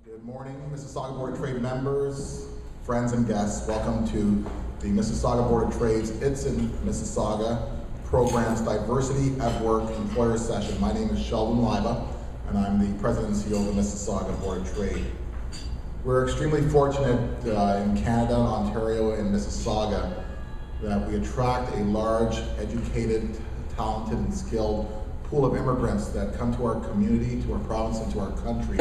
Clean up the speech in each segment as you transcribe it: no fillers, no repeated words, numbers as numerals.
Good morning, Mississauga Board of Trade members, friends and guests. Welcome to the Mississauga Board of Trade's It's in Mississauga program's Diversity at Work Employer Session. My name is Sheldon Liba, and I'm the President and CEO of the Mississauga Board of Trade. We're extremely fortunate in Canada, Ontario, and Mississauga that we attract a large, educated, talented, and skilled pool of immigrants that come to our community, to our province, and to our country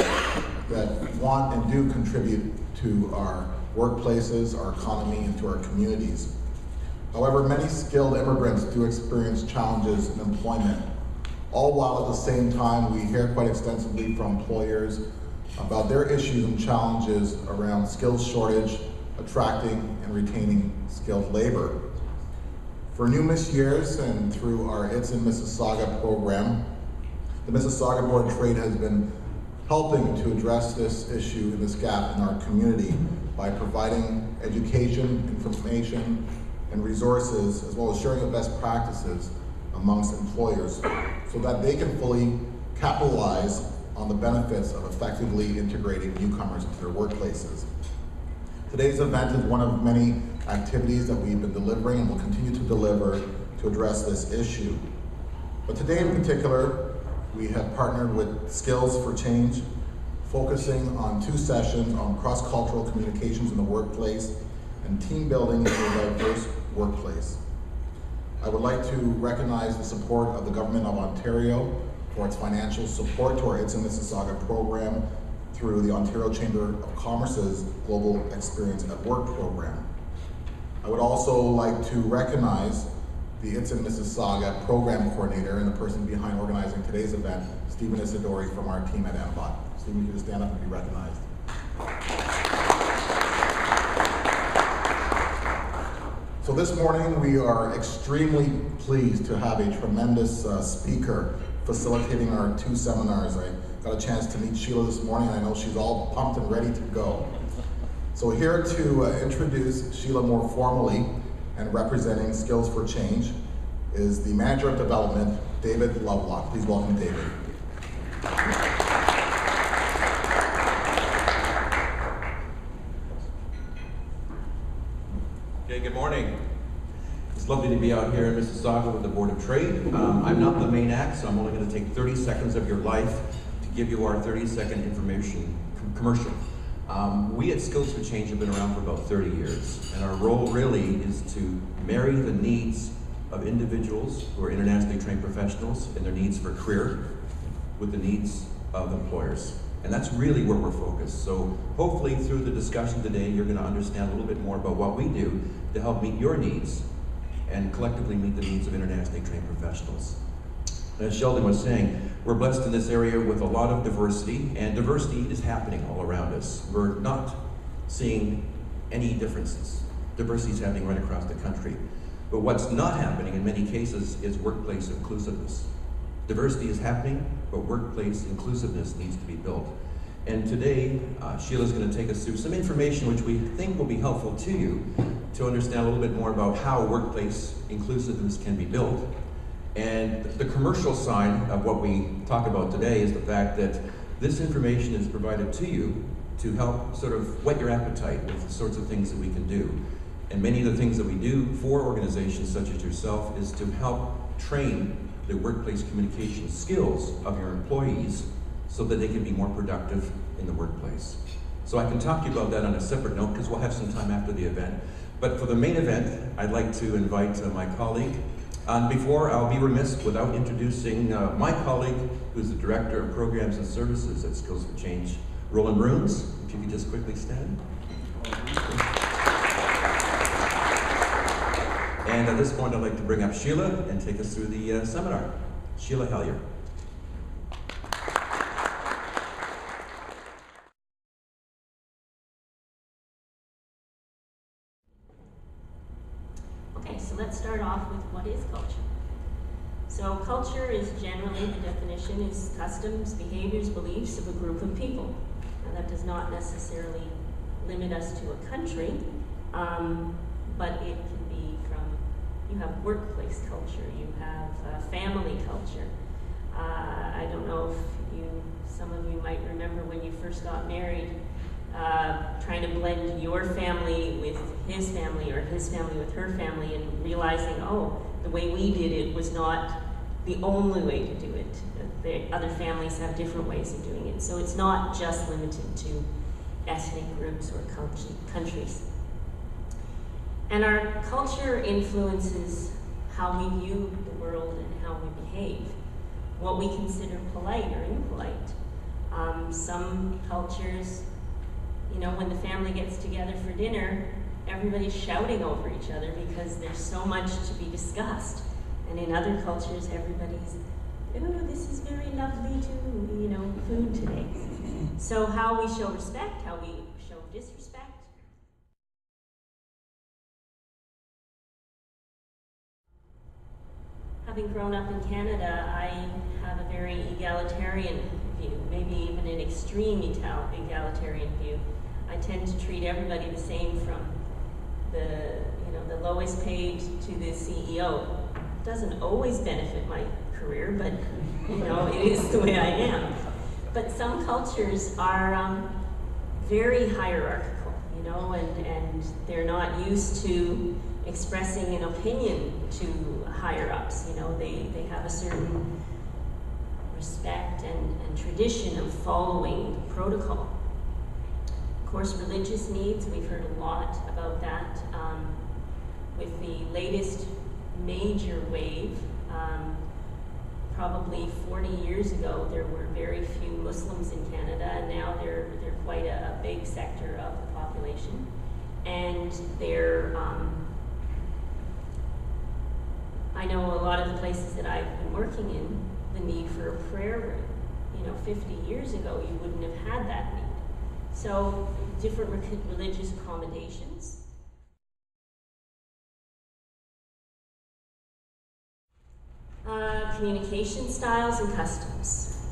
that want and do contribute to our workplaces, our economy, and to our communities. However, many skilled immigrants do experience challenges in employment, all while at the same time we hear quite extensively from employers about their issues and challenges around skills shortage, attracting and retaining skilled labor. For numerous years and through our It's in Mississauga program, the Mississauga Board of Trade has been helping to address this issue and this gap in our community by providing education, information, and resources, as well as sharing of best practices amongst employers so that they can fully capitalize on the benefits of effectively integrating newcomers into their workplaces. Today's event is one of many activities that we've been delivering and will continue to deliver to address this issue. But today in particular, we have partnered with Skills for Change, focusing on 2 sessions on cross-cultural communications in the workplace and team building in a diverse workplace. I would like to recognize the support of the Government of Ontario for its financial support to our It's in Mississauga program through the Ontario Chamber of Commerce's Global Experience at Work program. I would also like to recognize the It's in Mississauga program coordinator and the person behind organizing today's event, Stephen Isidori from our team at MBOT. Stephen, you can just stand up and be recognized. So this morning we are extremely pleased to have a tremendous speaker facilitating our 2 seminars. I got a chance to meet Sheila this morning, and I know she's all pumped and ready to go. So here to introduce Sheila more formally and representing Skills for Change is the Manager of Development, David Lovelock. Please welcome David. Okay, good morning. It's lovely to be out here in Mississauga with the Board of Trade. I'm not the main act, so I'm only going to take 30 seconds of your life to give you our 30-second information commercial. We at Skills for Change have been around for about 30 years, and our role really is to marry the needs of individuals who are internationally trained professionals and their needs for career with the needs of employers. And that's really where we're focused. So hopefully through the discussion today, you're going to understand a little bit more about what we do to help meet your needs and collectively meet the needs of internationally trained professionals. As Sheldon was saying, we're blessed in this area with a lot of diversity, and diversity is happening all around us. We're not seeing any differences. Diversity is happening right across the country. But what's not happening in many cases is workplace inclusiveness. Diversity is happening, but workplace inclusiveness needs to be built. And today, Sheila's going to take us through some information which we think will be helpful to you to understand a little bit more about how workplace inclusiveness can be built. And the commercial side of what we talk about today is the fact that this information is provided to you to help sort of whet your appetite with the sorts of things that we can do. And many of the things that we do for organizations such as yourself is to help train the workplace communication skills of your employees so that they can be more productive in the workplace. So I can talk to you about that on a separate note because we'll have some time after the event. But for the main event, I'd like to invite my colleague. Before, I'll be remiss without introducing my colleague, who's the Director of Programs and Services at Skills for Change, Roland Bruins. If you could just quickly stand. And at this point, I'd like to bring up Sheila and take us through the seminar. Sheila Hellier. Okay, so let's start off with what is culture. So culture is generally, the definition is customs, behaviors, beliefs of a group of people. Now that does not necessarily limit us to a country, but it can be from, you have workplace culture, you have family culture, I don't know if some of you might remember when you first got married, trying to blend your family with his family or his family with her family, and realizing, oh, the way we did it was not the only way to do it. The other families have different ways of doing it. So it's not just limited to ethnic groups or countries. And our culture influences how we view the world and how we behave, what we consider polite or impolite. Some cultures, you know, when the family gets together for dinner, everybody's shouting over each other because there's so much to be discussed. And in other cultures, everybody's, oh, this is very lovely to, you know, food today. So how we show respect, how we show disrespect. Having grown up in Canada, I have a very egalitarian view, maybe even an extreme egalitarian view. I tend to treat everybody the same, from the lowest paid to the CEO. It doesn't always benefit my career, but it is the way I am. But some cultures are very hierarchical, and they're not used to expressing an opinion to higher ups. They have a certain respect and tradition of following protocol. Of course, religious needs, we've heard a lot about that. With the latest major wave, probably 40 years ago, there were very few Muslims in Canada, and now they're quite a big sector of the population. And I know a lot of the places that I've been working in, the need for a prayer room. 50 years ago, you wouldn't have had that need. So, different religious accommodations. Communication styles and customs.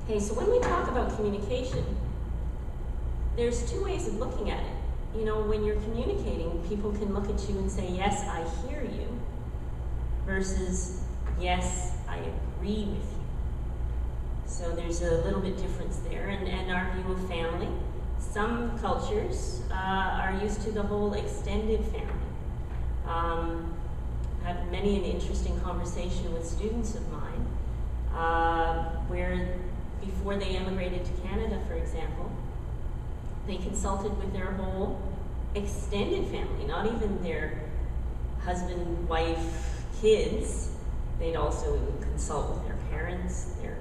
Okay, so when we talk about communication, there's two ways of looking at it. When you're communicating, people can look at you and say, yes, I hear you, versus, yes, I agree with you. So there's a little bit difference there. And our view of family, some cultures are used to the whole extended family. I've had many an interesting conversation with students of mine, where before they emigrated to Canada, for example, they consulted with their whole extended family, not even their husband, wife, kids. They'd also consult with their parents, their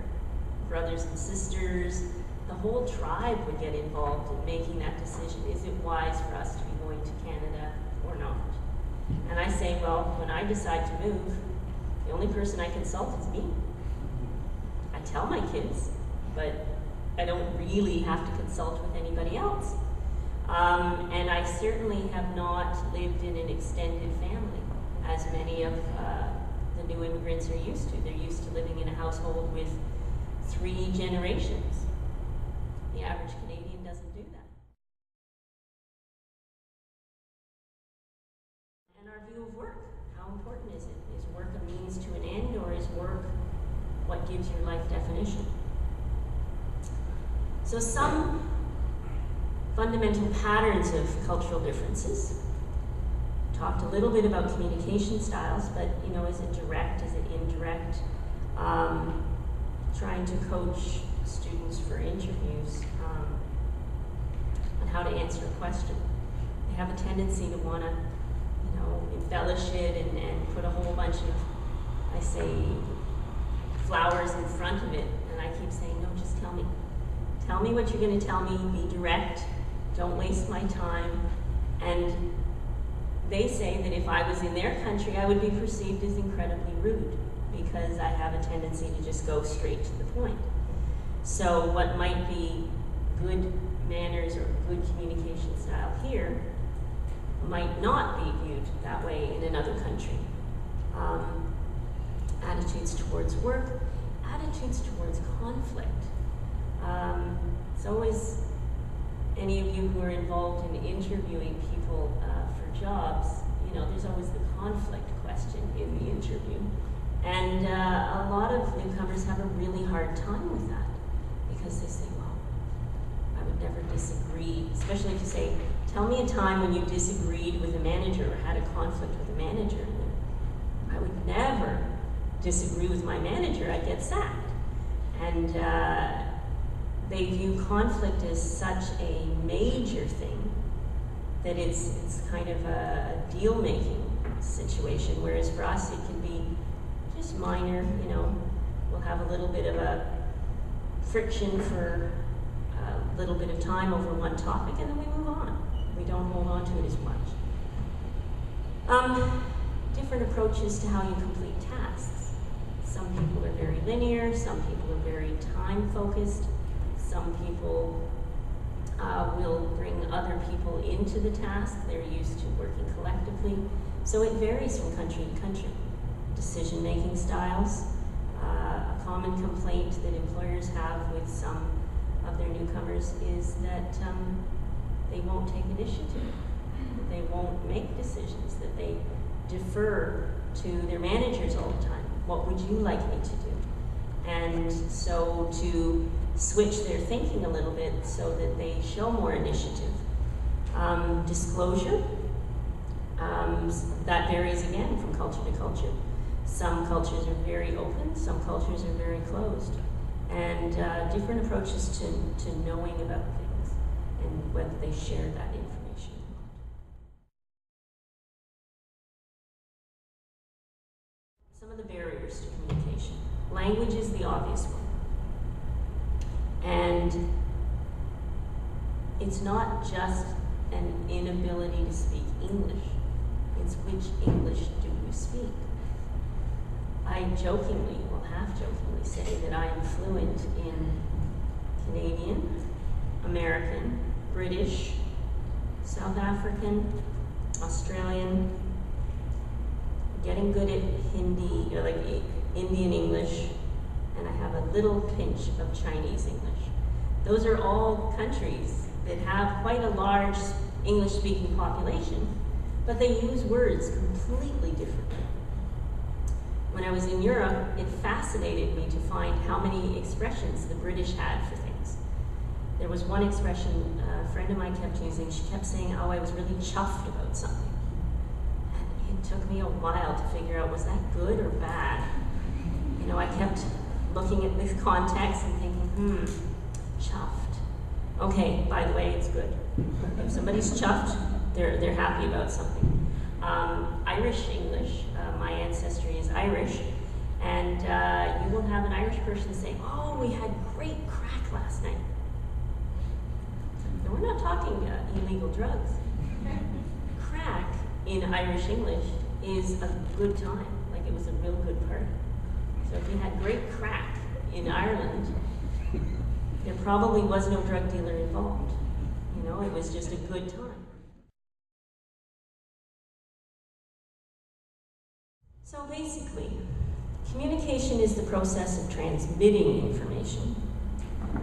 brothers and sisters. The whole tribe would get involved in making that decision. Is it wise for us to be going to Canada or not? And I say, well, when I decide to move, the only person I consult is me. I tell my kids, but I don't really have to consult with anybody else. And I certainly have not lived in an extended family, as many of the new immigrants are used to. They're used to living in a household with 3 generations. The average Canadian doesn't do that. And our view of work, how important is it? Is work a means to an end, or is work what gives your life definition? So some fundamental patterns of cultural differences. Talked a little bit about communication styles, but is it direct, is it indirect? Trying to coach students for interviews on how to answer a question. They have a tendency to want to, embellish it and put a whole bunch of, I say, flowers in front of it, and I keep saying, no, just tell me. Tell me what you're going to tell me, be direct, don't waste my time. And they say that if I was in their country, I would be perceived as incredibly rude, because I have a tendency to just go straight to the point. So what might be good manners or good communication style here might not be viewed that way in another country. Attitudes towards work, attitudes towards conflict. It's always, any of you who are involved in interviewing people for jobs, there's always the conflict question in the interview. And a lot of newcomers have a really hard time with that because they say, well, I would never disagree, especially if you say, tell me a time when you disagreed with a manager or had a conflict with a manager. And I would never disagree with my manager, I'd get sacked. And they view conflict as such a major thing that it's kind of a deal-making situation, whereas for us it can be just minor, we'll have a little bit of a friction for a little bit of time over one topic and then we move on. We don't hold on to it as much. Different approaches to how you complete tasks. Some people are very linear, some people are very time-focused, some people will bring other people into the task. They're used to working collectively. So it varies from country to country. Decision-making styles. A common complaint that employers have with some of their newcomers is that they won't take initiative. They won't make decisions, that they defer to their managers all the time. What would you like me to do? And so to switch their thinking a little bit so that they show more initiative. Disclosure, that varies again from culture to culture. Some cultures are very open, some cultures are very closed. And different approaches to knowing about things and whether they share that information or not. Some of the barriers to communication. Language is the obvious one. And it's not just an inability to speak English, it's which English do you speak. I jokingly, well half-jokingly, say that I am fluent in Canadian, American, British, South African, Australian, getting good at Hindi, or like Indian English, and I have a little pinch of Chinese English. Those are all countries that have quite a large English-speaking population, but they use words completely differently. When I was in Europe, it fascinated me to find how many expressions the British had for things. There was one expression a friend of mine kept using. She kept saying, oh, I was really chuffed about something. And it took me a while to figure out, was that good or bad? I kept looking at this context and thinking, chuffed. Okay, by the way, it's good. If somebody's chuffed, they're happy about something. Irish English, my ancestry is Irish, and you will have an Irish person say, oh, we had great crack last night. Now, we're not talking illegal drugs. Crack in Irish English is a good time, like it was a real good party. So if you had great crack in Ireland, there probably was no drug dealer involved. It was just a good time. So basically, communication is the process of transmitting information,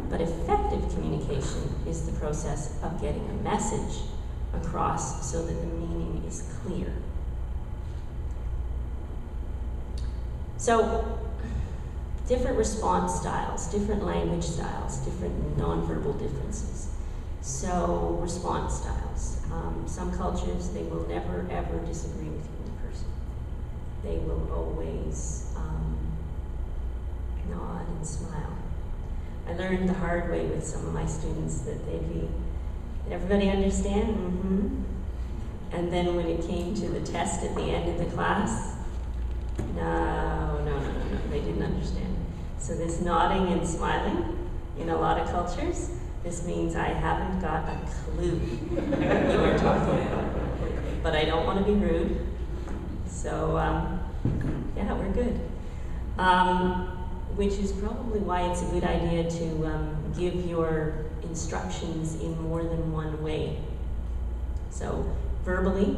but effective communication is the process of getting a message across so that the meaning is clear. So, different response styles, different language styles, different nonverbal differences. So, response styles. Some cultures, they will never ever disagree with you in person. They will always nod and smile. I learned the hard way with some of my students that they'd be, did everybody understand? Mm-hmm. And then when it came to the test at the end of the class, no, they didn't understand. So this nodding and smiling, in a lot of cultures, this means I haven't got a clue what you are talking about. But I don't want to be rude. So, yeah, we're good. Which is probably why it's a good idea to give your instructions in more than one way. So, verbally,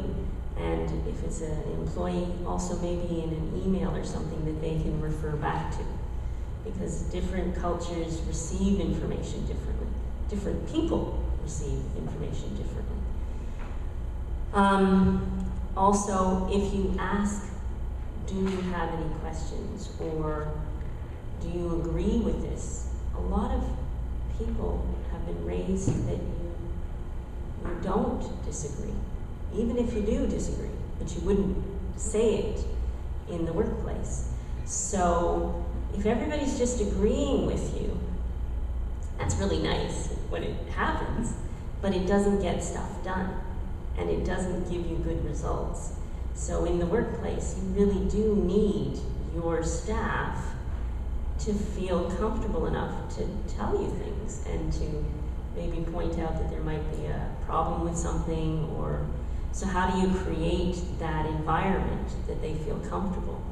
and if it's an employee, also maybe in an email or something that they can refer back to. Because different cultures receive information differently. Different people receive information differently. Also, if you ask do you have any questions, or do you agree with this? A lot of people have been raised that you don't disagree, even if you do disagree, but you wouldn't say it in the workplace. So if everybody's just agreeing with you, that's really nice when it happens, but it doesn't get stuff done, and it doesn't give you good results. So in the workplace, you really do need your staff to feel comfortable enough to tell you things and to maybe point out that there might be a problem with something, or so how do you create that environment that they feel comfortable?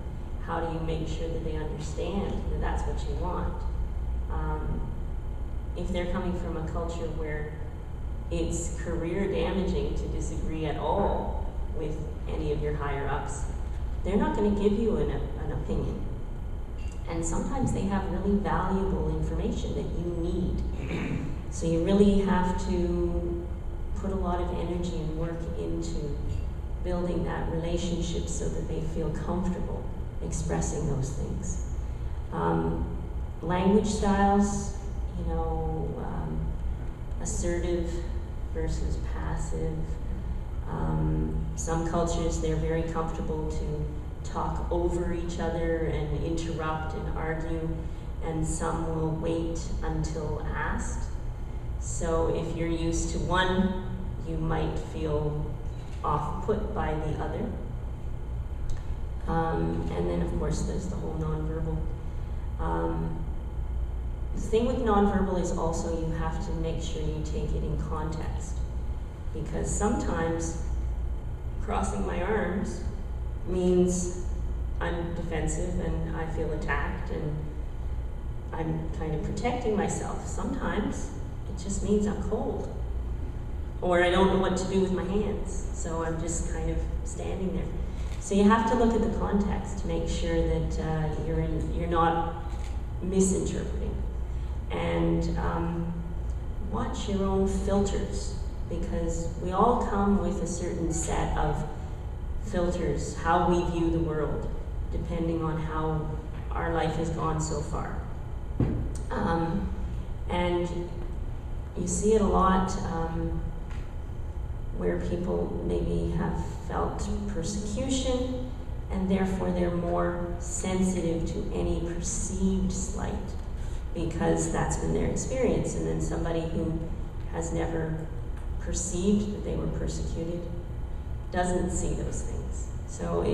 How do you make sure that they understand that that's what you want? If they're coming from a culture where it's career damaging to disagree at all with any of your higher ups, they're not going to give you an opinion. And sometimes they have really valuable information that you need. So you really have to put a lot of energy and work into building that relationship so that they feel comfortable expressing those things. Language styles, assertive versus passive. Some cultures, they're very comfortable to talk over each other and interrupt and argue, and some will wait until asked. So if you're used to one, you might feel off-put by the other. And then, of course, there's the whole nonverbal. The thing with nonverbal is also you have to make sure you take it in context, because sometimes crossing my arms means I'm defensive and I feel attacked and I'm kind of protecting myself. Sometimes it just means I'm cold, or I don't know what to do with my hands, so I'm just kind of standing there. So you have to look at the context to make sure that you're not misinterpreting. And watch your own filters, because we all come with a certain set of filters, how we view the world, depending on how our life has gone so far. And you see it a lot where people maybe have felt persecution, and therefore they're more sensitive to any perceived slight, because that's been their experience. And then somebody who has never perceived that they were persecuted doesn't see those things. So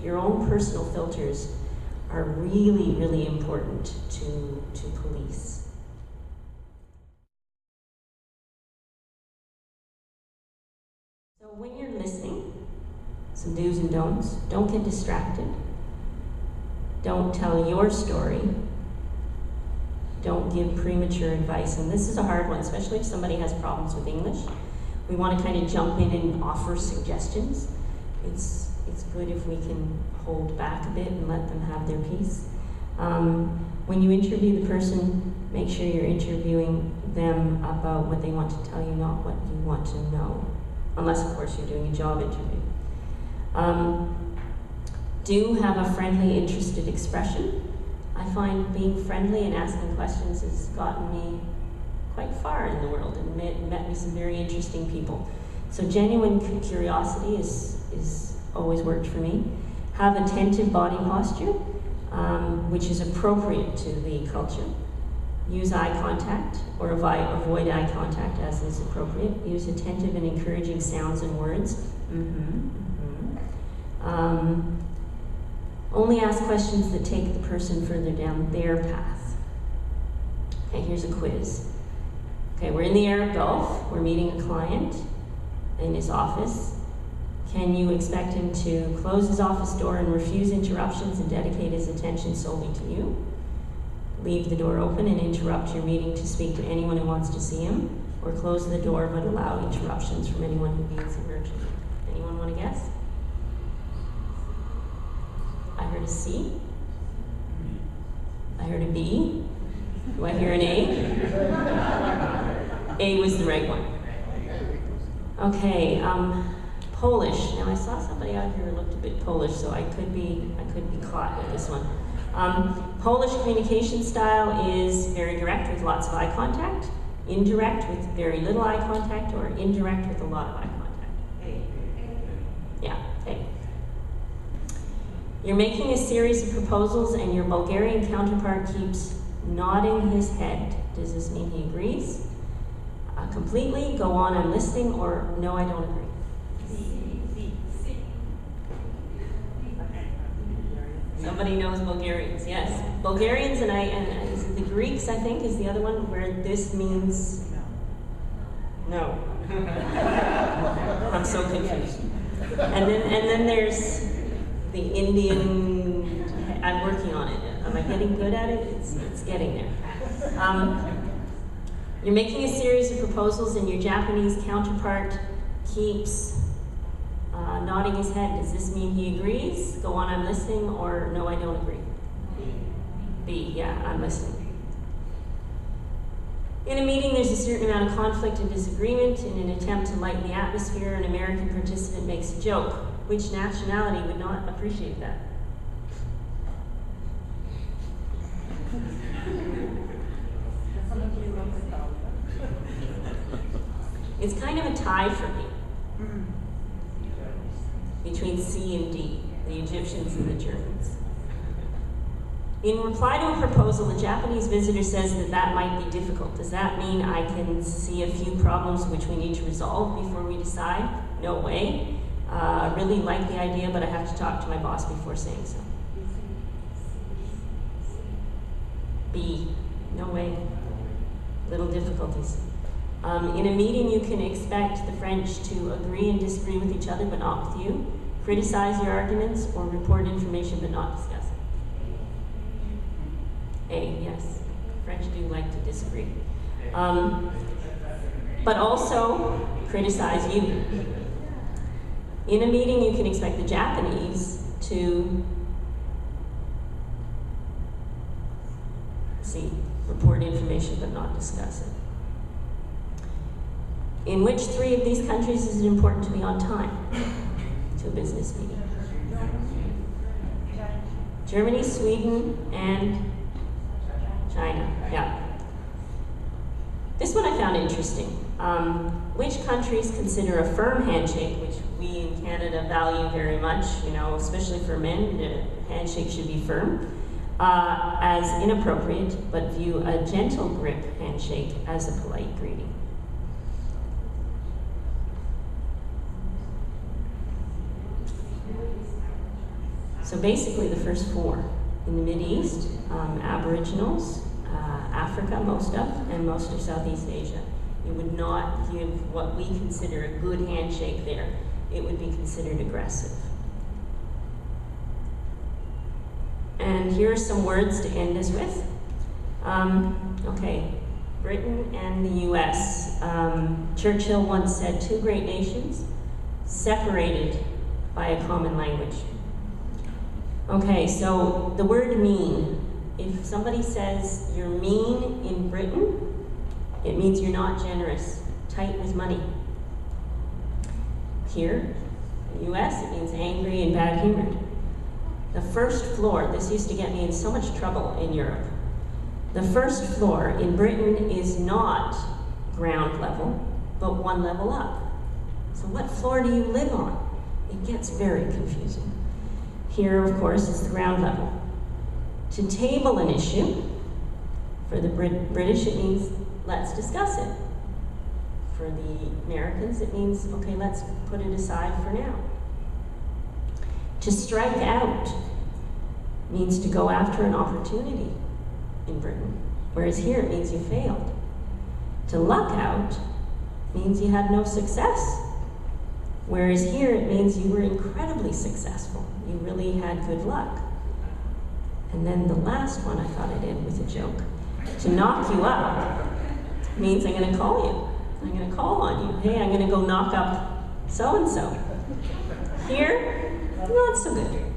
your own personal filters are really, really important to police. So when you're listening, some do's and don'ts. Don't get distracted. Don't tell your story. Don't give premature advice. And this is a hard one, especially if somebody has problems with English. We want to kind of jump in and offer suggestions. It's good if we can hold back a bit and let them have their piece. When you interview the person, make sure you're interviewing them about what they want to tell you, not what you want to know. Unless, of course, you're doing a job interview. Do have a friendly, interested expression. I find being friendly and asking questions has gotten me quite far in the world and met me some very interesting people. So genuine curiosity is always worked for me. Have attentive body posture, which is appropriate to the culture. Use eye contact or avoid eye contact as is appropriate. Use attentive and encouraging sounds and words. Only ask questions that take the person further down their path. Okay, here's a quiz. Okay, we're in the Arab Gulf. We're meeting a client in his office. Can you expect him to close his office door and refuse interruptions and dedicate his attention solely to you? Leave the door open and interrupt your meeting to speak to anyone who wants to see him? Or close the door but allow interruptions from anyone who needs it urgently? Anyone want to guess? I heard a C. I heard a B. Do I hear an A? A was the right one. Okay, Polish. Now I saw somebody out here who looked a bit Polish, so I could be caught with this one. Polish communication style is very direct with lots of eye contact, indirect with very little eye contact, or indirect with a lot of eye contact. Yeah, okay. You're making a series of proposals and your Bulgarian counterpart keeps nodding his head. Does this mean he agrees? Completely, go on, I'm listening, or no, I don't agree. Somebody knows Bulgarians, yes. Bulgarians and is it the Greeks, I think, is the other one where this means no. I'm so confused. And then there's the Indian. I'm working on it. Am I getting good at it? It's getting there. You're making a series of proposals and your Japanese counterpart keeps nodding his head. Does this mean he agrees? Go on, I'm listening, or no, I don't agree? B, yeah, I'm listening. In a meeting, there's a certain amount of conflict and disagreement. In an attempt to lighten the atmosphere, an American participant makes a joke. Which nationality would not appreciate that? It's kind of a tie for me between C and D, the Egyptians and the Germans. In reply to a proposal, the Japanese visitor says that might be difficult. Does that mean I can see a few problems which we need to resolve before we decide? No way. I really like the idea, but I have to talk to my boss before saying so. B, no way. Little difficulties. In a meeting, you can expect the French to agree and disagree with each other, but not with you. Criticize your arguments or report information, but not discuss it. A, yes. French do like to disagree. But also criticize you. In a meeting, you can expect the Japanese to report information, but not discuss it. In which three of these countries is it important to be on time to a business meeting? Germany, Sweden, and China. Yeah. This one I found interesting. Which countries consider a firm handshake, which we in Canada value very much, especially for men, the handshake should be firm, as inappropriate, but view a gentle grip handshake as a polite greeting? So basically the first four. In the Mideast, Aboriginals, Africa, most of Southeast Asia. You would not give what we consider a good handshake there. It would be considered aggressive. And here are some words to end us with. Okay, Britain and the US. Churchill once said, two great nations separated by a common language. Okay, so the word mean. If somebody says you're mean in Britain, it means you're not generous, tight with money. Here, in the US, it means angry and bad-humored. The first floor, this used to get me in so much trouble in Europe. The first floor in Britain is not ground level, but one level up. So what floor do you live on? It gets very confusing. Here, of course, is the ground level. To table an issue, for the British, it means let's discuss it. For the Americans, it means, okay, let's put it aside for now. To strike out means to go after an opportunity in Britain, whereas here it means you failed. To luck out means you had no success, whereas here it means you were incredibly successful. You really had good luck. And then the last one I thought I'd end with a joke. To knock you up means I'm going to call you. I'm going to call on you. Hey, I'm going to go knock up so-and-so. Here, not so good.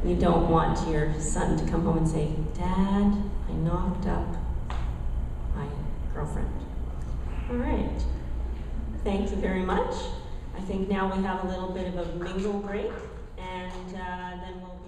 You don't want your son to come home and say, Dad, I knocked up my girlfriend. All right. Thank you very much. I think now we have a little bit of a mingle break, and then we'll